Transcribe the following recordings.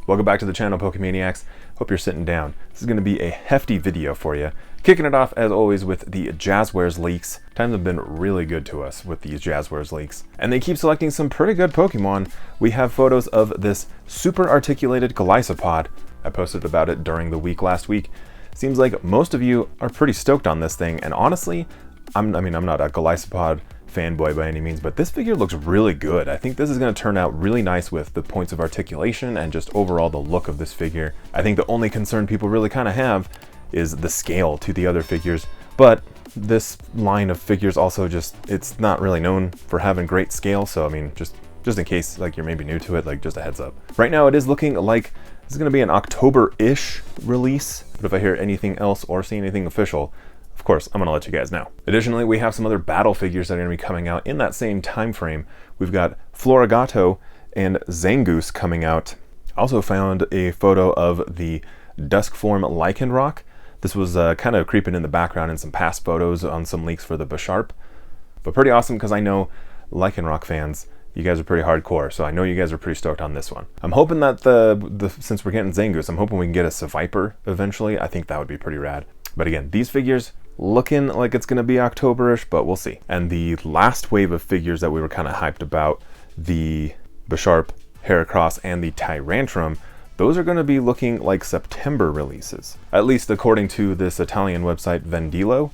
Welcome back to the channel, Pokemaniacs. Hope you're sitting down. This is going to be a hefty video for you. Kicking it off, as always, with the Jazzwares leaks. Times have been really good to us with these Jazzwares leaks. And they keep selecting some pretty good Pokemon. We have photos of this super articulated Golisopod. I posted about it during the week last week. Seems like most of you are pretty stoked on this thing. And honestly, I'm not a Golisopod fanboy by any means, but this figure looks really good. I think this is going to turn out really nice with the points of articulation and just overall the look of this figure. I think the only concern people really kind of have is the scale to the other figures, but this line of figures also it's not really known for having great scale, so I mean, just in case like you're maybe new to it, like just a heads up. Right now it is looking like this is going to be an October-ish release, but if I hear anything else or see anything official, of course, I'm going to let you guys know. Additionally, we have some other battle figures that are going to be coming out in that same time frame. We've got Florigato and Zangoose coming out. Also found a photo of the Duskform Lycanroc. This was kind of creeping in the background in some past photos on some leaks for the Bisharp. But pretty awesome because I know Lycanroc fans, you guys are pretty hardcore, so I know you guys are pretty stoked on this one. I'm hoping that since we're getting Zangoose, I'm hoping we can get a Seviper eventually. I think that would be pretty rad. But again, these figures looking like it's going to be October-ish, but we'll see. And the last wave of figures that we were kind of hyped about, the Bisharp, Heracross, and the Tyrantrum, those are going to be looking like September releases. At least according to this Italian website, Vendilo.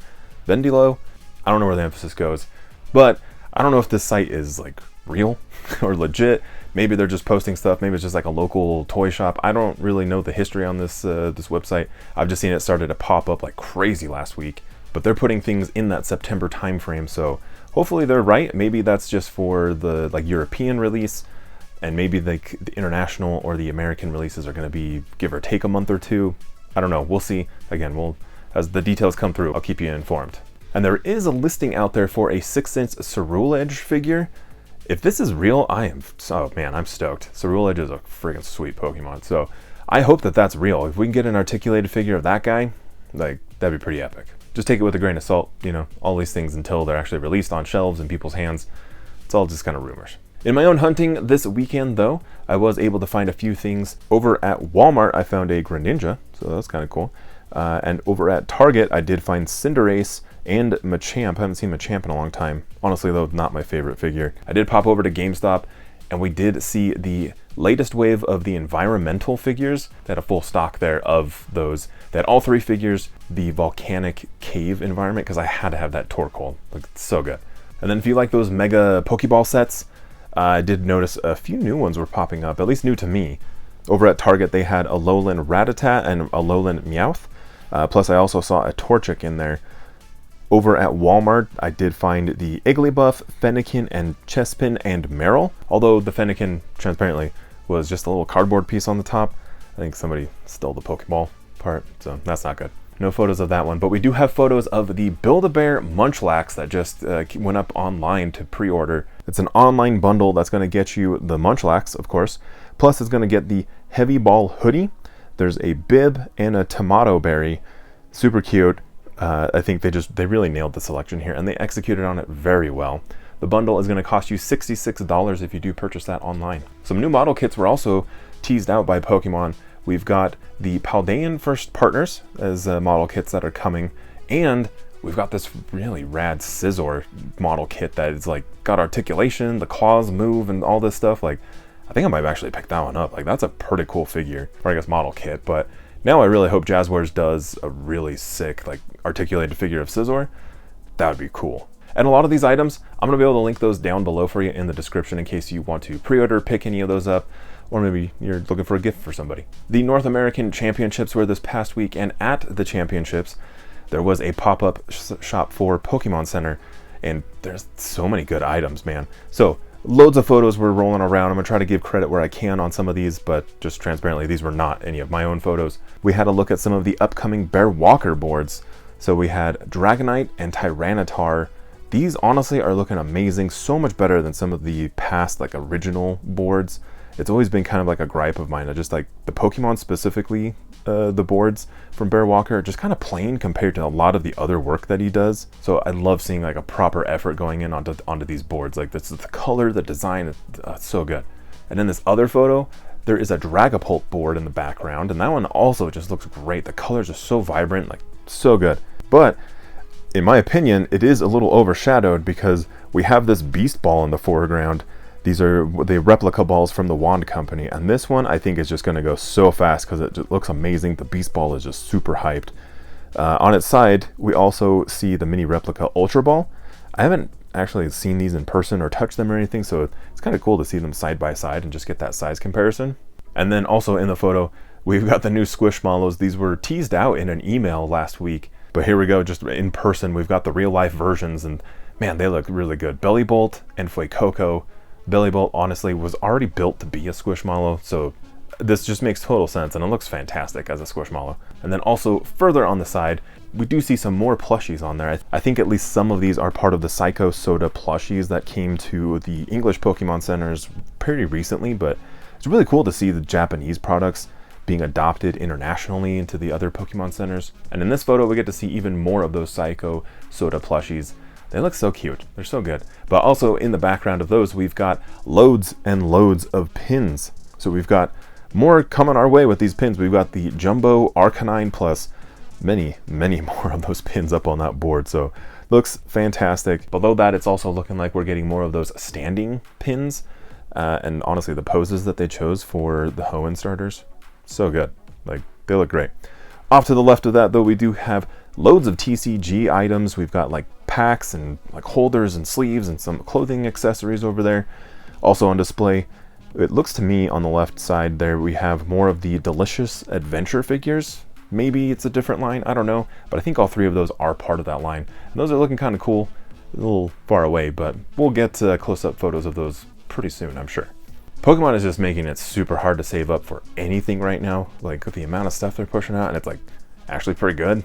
I don't know where the emphasis goes, but I don't know if this site is like real or legit. Maybe they're just posting stuff. Maybe it's just like a local toy shop. I don't really know the history on this this website. I've just seen it started to pop up like crazy last week. But they're putting things in that September time frame, so hopefully they're right. Maybe that's just for the like European release, and maybe the international or the American releases are going to be give or take a month or two. I don't know. We'll see. Again, as the details come through, I'll keep you informed. And there is a listing out there for a 6-inch Ceruledge figure. If this is real, I'm stoked. Ceruledge is a friggin' sweet Pokemon, so I hope that that's real. If we can get an articulated figure of that guy, like that'd be pretty epic. Just take it with a grain of salt, you know, all these things until they're actually released on shelves in people's hands. It's all just kind of rumors. In my own hunting this weekend, though, I was able to find a few things. Over at Walmart, I found a Greninja, so that's kind of cool. And over at Target, I did find Cinderace and Machamp. I haven't seen Machamp in a long time. Honestly, though, not my favorite figure. I did pop over to GameStop, and we did see the latest wave of the environmental figures. They had a full stock there of those. They had all three figures, the volcanic cave environment, because I had to have that Torkoal. Like, it's so good. And then if you like those mega Pokeball sets, I did notice a few new ones were popping up, at least new to me. Over at Target, they had a Alolan Rattata and a Alolan Meowth. Plus, I also saw a Torchic in there. Over at Walmart, I did find the Igglybuff, Fennekin, and Chespin, and Meryl. Although the Fennekin, transparently, was just a little cardboard piece on the top. I think somebody stole the Pokeball part, so that's not good. No photos of that one, but we do have photos of the Build-A-Bear Munchlax that just went up online to pre-order. It's an online bundle that's going to get you the Munchlax, of course. Plus, it's going to get the Heavy Ball hoodie. There's a bib and a tomato berry. Super cute. I think they really nailed the selection here, and they executed on it very well. The bundle is going to cost you $66 if you do purchase that online. Some new model kits were also teased out by Pokemon. We've got the Paldean First Partners as model kits that are coming, and we've got this really rad Scizor model kit that is like got articulation, the claws move, and all this stuff. Like, I think I might actually pick that one up. Like, that's a pretty cool figure, or I guess model kit, but now I really hope Jazzwares does a really sick, like, articulated figure of Scizor. That would be cool. And a lot of these items, I'm going to be able to link those down below for you in the description in case you want to pre-order, pick any of those up, or maybe you're looking for a gift for somebody. The North American Championships were this past week, and at the championships, there was a pop-up shop for Pokemon Center, and there's so many good items, man. So, loads of photos were rolling around. I'm going to try to give credit where I can on some of these, but just transparently, these were not any of my own photos. We had a look at some of the upcoming Bear Walker boards. So we had Dragonite and Tyranitar. These honestly are looking amazing, so much better than some of the past like original boards. It's always been kind of like a gripe of mine. I just like the Pokemon specifically, the boards from Bear Walker are just kind of plain compared to a lot of the other work that he does. So I love seeing like a proper effort going in onto these boards. Like this is the color, the design, it's so good. And then this other photo, there is a Dragapult board in the background, and that one also just looks great. The colors are so vibrant, like so good. But in my opinion, it is a little overshadowed because we have this Beast Ball in the foreground. These are the replica balls from the Wand Company, and this one I think is just going to go so fast because it just looks amazing. The Beast Ball is just super hyped. On its side, we also see the mini replica Ultra Ball. I haven't actually seen these in person or touched them or anything, so it's kind of cool to see them side by side and just get that size comparison. And then also in the photo, we've got the new Squishmallows. These were teased out in an email last week, but here we go, just in person. We've got the real life versions, and man, they look really good. Bellybolt and Fuecoco. Bellybolt honestly was already built to be a Squishmallow, so this just makes total sense, and it looks fantastic as a Squishmallow. And then also further on the side, we do see some more plushies on there. I think at least some of these are part of the Psycho Soda plushies that came to the English Pokemon centers pretty recently, but it's really cool to see the Japanese products being adopted internationally into the other Pokemon centers. And in this photo, we get to see even more of those Psycho Soda plushies. They look so cute. They're so good. But also in the background of those, we've got loads and loads of pins. So we've got more coming our way with these pins. We've got the Jumbo Arcanine plus many more of those pins up on that board. So looks fantastic. Below that, it's also looking like we're getting more of those standing pins. And honestly, the poses that they chose for the Hoenn starters, so good. Like, they look great. Off to the left of that, though, we do have loads of TCG items. We've got like packs and like holders and sleeves and some clothing accessories over there. Also on display, it looks to me on the left side there, we have more of the Delicious Adventure figures. Maybe it's a different line, I don't know. But I think all three of those are part of that line. And those are looking kind of cool. A little far away, but we'll get close-up photos of those pretty soon, I'm sure. Pokemon is just making it super hard to save up for anything right now. Like with the amount of stuff they're pushing out, and it's like actually pretty good.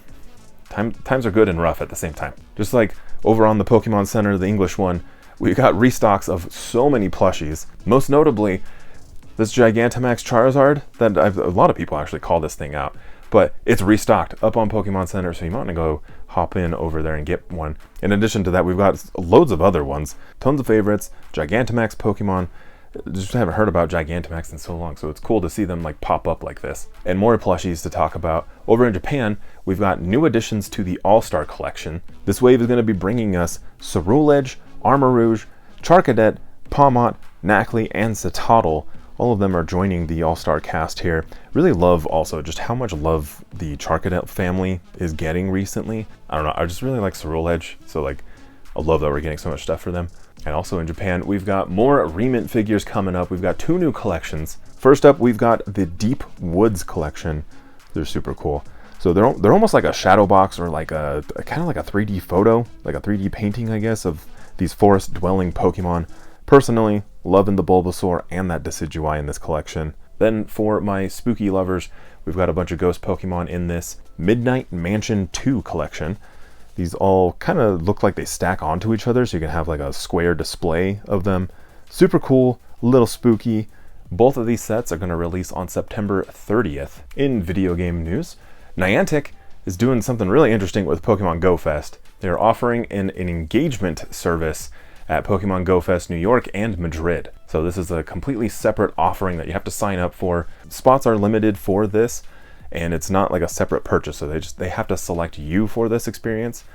Times are good and rough at the same time. Just like over on the Pokemon Center, the English one, we got restocks of so many plushies. Most notably, this Gigantamax Charizard that a lot of people actually call this thing out. But it's restocked up on Pokemon Center, so you might want to go hop in over there and get one. In addition to that, we've got loads of other ones. Tons of favorites, Gigantamax Pokemon. Just haven't heard about Gigantamax in so long, so it's cool to see them like pop up like this. And more plushies to talk about. Over in Japan, we've got new additions to the All-Star Collection. This wave is going to be bringing us Ceruledge, Armarouge, Charcadet, Pawmot, Nacli, and Citadel. All of them are joining the All-Star cast here. Really love also just how much love the Charcadet family is getting recently. I don't know, I just really like Ceruledge, so like I love that we're getting so much stuff for them. And also in Japan, we've got more remint figures coming up. We've got 2 new collections. First up, we've got the Deep Woods collection. They're super cool. So they're almost like a shadow box, or like a kind of like a 3D photo, like a 3D painting, I guess, of these forest-dwelling Pokemon. Personally, loving the Bulbasaur and that Decidueye in this collection. Then for my spooky lovers, we've got a bunch of ghost Pokemon in this Midnight Mansion 2 collection. These all kind of look like they stack onto each other, so you can have like a square display of them. Super cool, little spooky. Both of these sets are going to release on September 30th. In video game news, Niantic is doing something really interesting with Pokemon Go Fest. They're offering an engagement service at Pokemon Go Fest New York and Madrid. So this is a completely separate offering that you have to sign up for. Spots are limited for this, and it's not like a separate purchase, so they have to select you for this experience.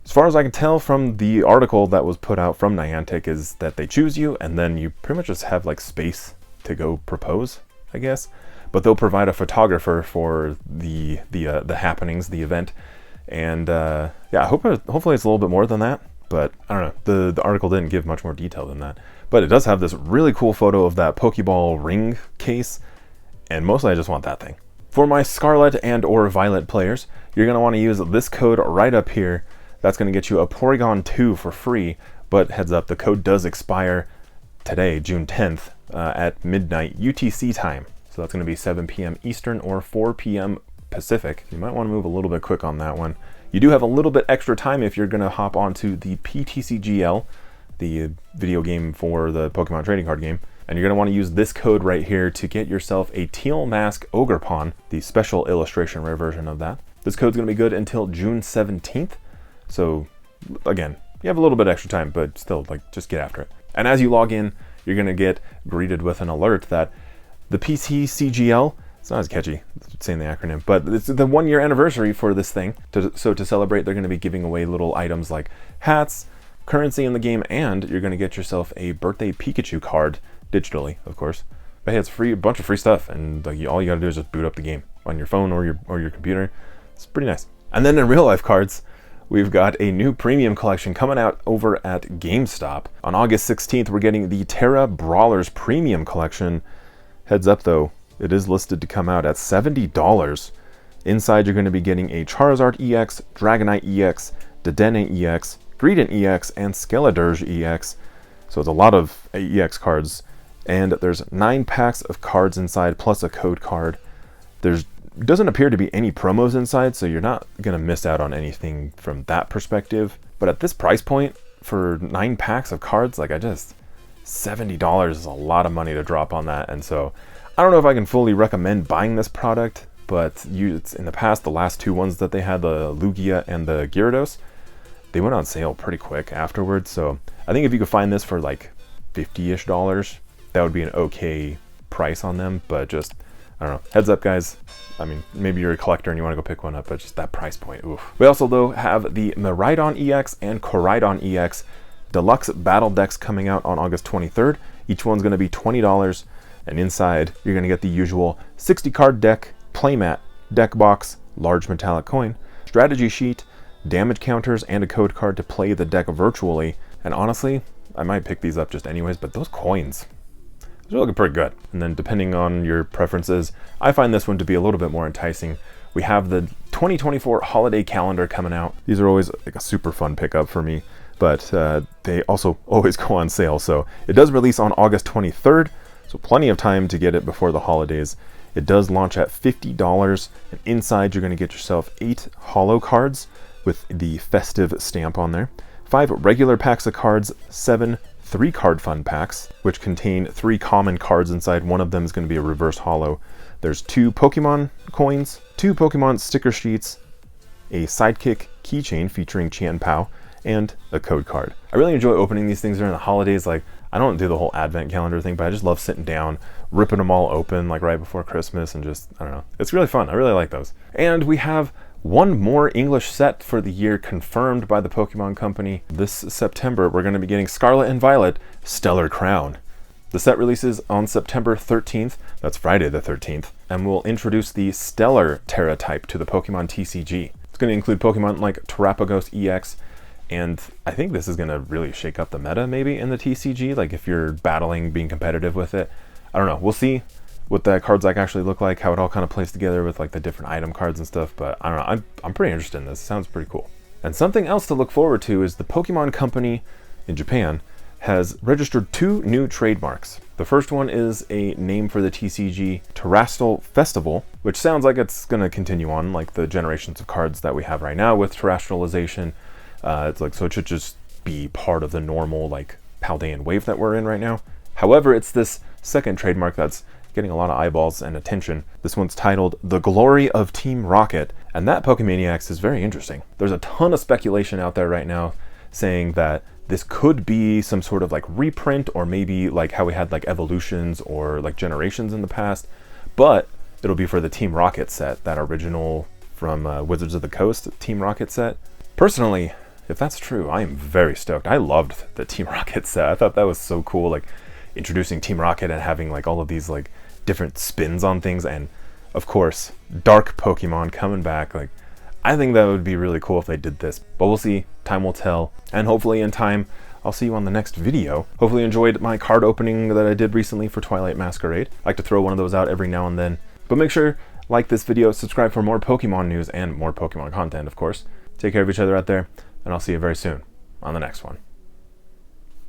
As far as I can tell from the article that was put out from Niantic, is that they choose you, and then you pretty much just have like space to go propose, I guess. But they'll provide a photographer for the happenings, the event, and yeah, hopefully it's a little bit more than that. But I don't know, the article didn't give much more detail than that. But it does have this really cool photo of that Pokeball ring case, and mostly I just want that thing. For my Scarlet and or Violet players, you're going to want to use this code right up here. That's going to get you a Porygon 2 for free, but heads up, the code does expire today, June 10th, at midnight UTC time. So that's going to be 7 p.m. Eastern or 4 p.m. Pacific. You might want to move a little bit quick on that one. You do have a little bit extra time if you're going to hop onto the PTCGL, the video game for the Pokemon trading card game. And you're going to want to use this code right here to get yourself a Teal Mask Ogerpon, the special illustration rare version of that. This code's going to be good until June 17th. So again, you have a little bit extra time, but still, like, just get after it. And as you log in, you're going to get greeted with an alert that the PC CGL. It's not as catchy saying the acronym, but it's the 1 year anniversary for this thing. So to celebrate, they're going to be giving away little items like hats, currency in the game, and you're going to get yourself a birthday Pikachu card digitally, of course. But hey, it's free, a bunch of free stuff, and like, all you got to do is just boot up the game on your phone or your computer. It's pretty nice. And then in real life cards, we've got a new premium collection coming out over at GameStop. On August 16th, we're getting the Terra Brawlers Premium Collection. Heads up though, it is listed to come out at $70. Inside, you're going to be getting a Charizard EX, Dragonite EX, Dedenne EX, Greedent EX, and Skeledirge EX. So it's a lot of EX cards. And there's 9 packs of cards inside, plus a code card. There doesn't appear to be any promos inside, so you're not going to miss out on anything from that perspective. But at this price point, for 9 packs of cards, like $70 is a lot of money to drop on that. And so I don't know if I can fully recommend buying this product, but it's in the past, the last 2 ones that they had, the Lugia and the Gyarados, they went on sale pretty quick afterwards. So I think if you could find this for like $50-ish, that would be an okay price on them. But just, I don't know, heads up guys. I mean, maybe you're a collector and you want to go pick one up, but just that price point, oof. We also though have the Miradion EX and Koraidon EX Deluxe Battle Decks coming out on August 23rd. Each one's going to be $20, and inside you're going to get the usual 60 card deck, playmat, deck box, large metallic coin, strategy sheet, damage counters, and a code card to play the deck virtually. And honestly, I might pick these up just anyways, but those coins, they're looking pretty good. And then depending on your preferences, I find this one to be a little bit more enticing. We have the 2024 holiday calendar coming out. These are always like a super fun pickup for me, but they also always go on sale. So it does release on August 23rd, so plenty of time to get it before the holidays. It does launch at $50, and inside you're going to get yourself 8 holo cards with the festive stamp on there, 5 regular packs of cards, 7 3-card fun packs, which contain 3 common cards inside. One of them is going to be a reverse holo. There's 2 Pokemon coins, 2 Pokemon sticker sheets, a sidekick keychain featuring Chien-Pao, and a code card. I really enjoy opening these things during the holidays. Like, I don't do the whole advent calendar thing, but I just love sitting down, ripping them all open like right before Christmas, and just, I don't know, it's really fun. I really like those. And we have one more English set for the year confirmed by the Pokemon Company. This September, we're going to be getting Scarlet and Violet Stellar Crown. The set releases on September 13th, that's Friday the 13th, and will introduce the Stellar Terra type to the Pokemon TCG. It's going to include Pokemon like Terrapagos EX, and I think this is going to really shake up the meta maybe in the TCG, like if you're battling, being competitive with it. I don't know, we'll see what the cards like actually look like, how it all kind of plays together with like the different item cards and stuff. But I don't know, I'm pretty interested in this. It sounds pretty cool. And something else to look forward to is the Pokemon Company in Japan has registered 2 new trademarks. The first one is a name for the TCG, Terrestrial Festival, which sounds like it's going to continue on like the generations of cards that we have right now with terrestrialization. It's like, so it should just be part of the normal like Paldean wave that we're in right now. However, it's this second trademark that's getting a lot of eyeballs and attention. This one's titled The Glory of Team Rocket, and that Pokemaniacs is very interesting. There's a ton of speculation out there right now saying that this could be some sort of like reprint, or maybe like how we had like evolutions or like generations in the past, but it'll be for the Team Rocket set, that original from Wizards of the Coast Team Rocket set. Personally, if that's true, I am very stoked. I loved the Team Rocket set. I thought that was so cool, like introducing Team Rocket and having like all of these like different spins on things, and of course dark Pokemon coming back. Like, I think that would be really cool if they did this, but we'll see. Time will tell, and hopefully in time I'll see you on the next video. Hopefully you enjoyed my card opening that I did recently for Twilight Masquerade. I like to throw one of those out every now and then, but make sure like this video, subscribe for more Pokemon news and more Pokemon content, of course. Take care of each other out there, and I'll see you very soon on the next one.